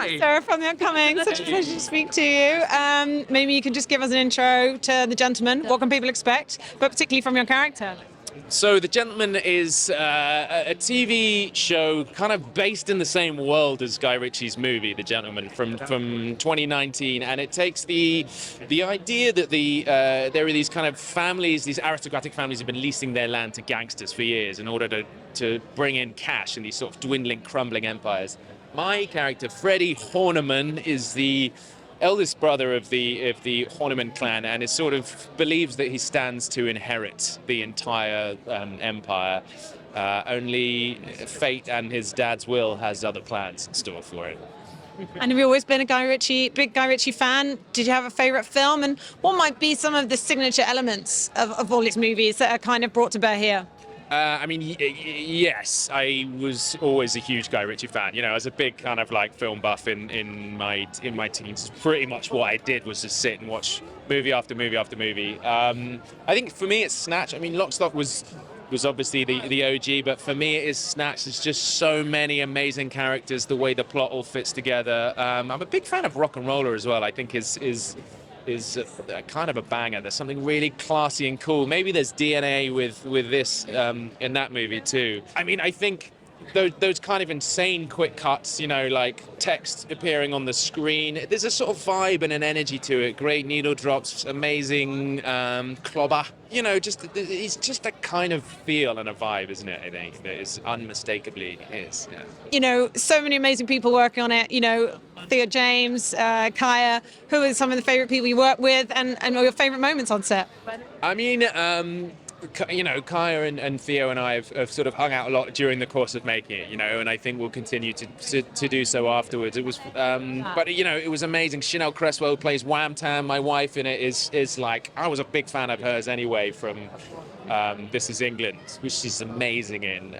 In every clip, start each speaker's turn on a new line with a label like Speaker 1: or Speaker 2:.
Speaker 1: Hi.
Speaker 2: Sarah from The Upcoming. Such a pleasure to speak to you. Maybe you can just give us an intro to The Gentleman. What can people expect, but particularly from your character?
Speaker 1: So The Gentleman is a TV show kind of based in the same world as Guy Ritchie's movie, The Gentleman, from 2019, and it takes the idea that there are these kind of families, these aristocratic families, have been leasing their land to gangsters for years in order to bring in cash in these sort of dwindling, crumbling empires. My character, Freddie Horniman, is the eldest brother of the Horniman clan, and is sort of believes that he stands to inherit the entire empire. Only fate and his dad's will has other plans in store for it.
Speaker 2: And have you always been a big Guy Ritchie fan? Did you have a favourite film? And what might be some of the signature elements of all his movies that are kind of brought to bear here?
Speaker 1: Yes, I was always a huge Guy Ritchie fan. You know, I was a big kind of like film buff in my teens. Pretty much what I did was just sit and watch movie after movie after movie. I think for me it's Snatch. I mean, Lock, Stock was obviously the OG, but for me it is Snatch. There's just so many amazing characters, the way the plot all fits together. I'm a big fan of Rock and Roller as well. I think is kind of a banger. There's something really classy and cool. Maybe there's DNA with this in that movie too. I mean, I think those kind of insane quick cuts, you know, like text appearing on the screen. There's a sort of vibe and an energy to it. Great needle drops, amazing clobber. You know, it's just a kind of feel and a vibe, isn't it? I think that is unmistakably his. Yeah.
Speaker 2: You know, so many amazing people working on it. You know, Theo James, Kaya. Who are some of the favourite people you work with, and your favourite moments on set?
Speaker 1: I mean, you know, Kaya and Theo and I have sort of hung out a lot during the course of making it, you know, and I think we'll continue to do so afterwards. It was, but you know, it was amazing. Chanel Cresswell plays Wham Tam. My wife in it is like, I was a big fan of hers anyway from This Is England, which she's amazing in.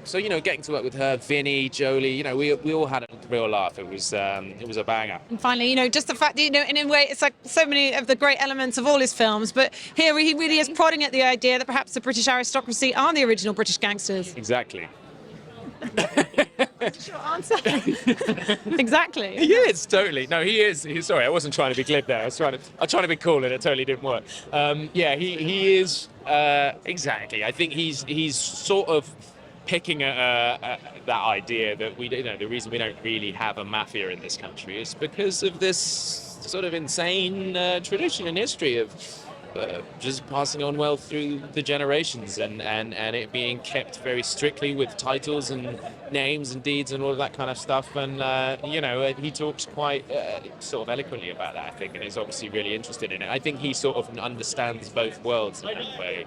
Speaker 1: So you know, getting to work with her, Vinny, Jolie, you know, we all had a real laugh. It was a banger.
Speaker 2: And finally, you know, just the fact that, you know, in a way, it's like so many of the great elements of all his films, but here he really is prodding at the idea that perhaps the British aristocracy are the original British gangsters.
Speaker 1: Exactly.
Speaker 2: Short answer. Exactly.
Speaker 1: He is, totally. No, he is. Sorry, I wasn't trying to be glib there. I was trying to be cool, and it totally didn't work. Yeah, he is exactly. I think he's sort of picking at that idea that the reason we don't really have a mafia in this country is because of this sort of insane tradition and history of just passing on wealth through the generations and it being kept very strictly with titles and names and deeds and all of that kind of stuff. And you know, he talks quite sort of eloquently about that, I think, and is obviously really interested in it. I think he sort of understands both worlds in that way,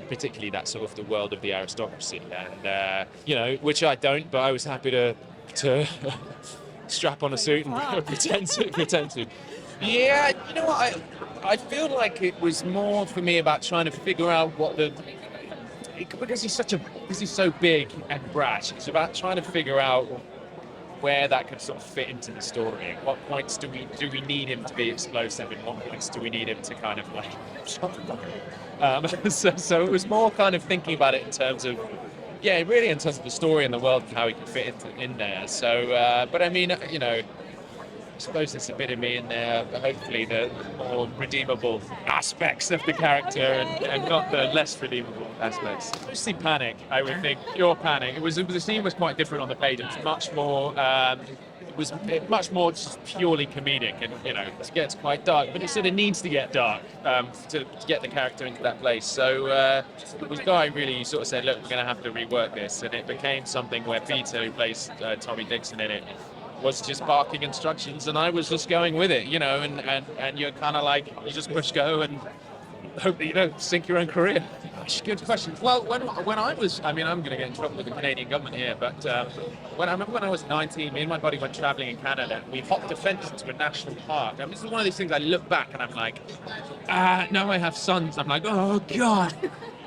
Speaker 1: particularly that sort of the world of the aristocracy, and you know, which I don't, but I was happy to strap on a suit and pretend to. Yeah, you know what? I feel like it was more for me about trying to figure out because he's so big and brash. It's about trying to figure out where that could sort of fit into the story. At what points do we need him to be explosive, and what points do we need him to kind of like so it was more kind of thinking about it in terms of, yeah, really in terms of the story and the world and how he could fit in there. So, but I mean, you know, I suppose there's a bit of me in there, but hopefully the more redeemable aspects of the character and not the less redeemable aspects. Mostly panic, I would think. Pure panic. The scene was quite different on the page. It was much more. It was much more just purely comedic, and you know, it gets quite dark, but it sort of needs to get dark to get the character into that place. So it was Guy really sort of said, look, we're going to have to rework this, and it became something where Peter, who plays Tommy Dixon in it, was just barking instructions, and I was just going with it, you know, and you're kind of like, you just push go and hope that you don't sink your own career. Gosh, good question. Well, when I was, I mean, I'm going to get in trouble with the Canadian government here, but when I was 19, me and my buddy went traveling in Canada, and we hopped a fence into a national park. I mean, this is one of these things I look back and I'm like, now I have sons. I'm like, oh God.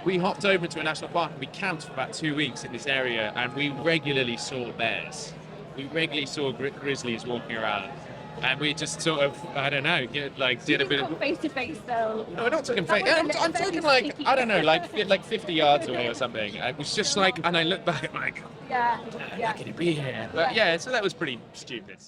Speaker 1: We hopped over into a national park and we camped for about 2 weeks in this area, and we regularly saw bears. We regularly saw grizzlies walking around, and we just sort of, I don't know, did a bit of
Speaker 3: face to face though.
Speaker 1: No, we're not talking face. I'm talking like, I don't know, like 50 yards away or something. It was just like, and I look back at like,
Speaker 3: yeah.
Speaker 1: how can it be here? But yeah, so that was pretty stupid.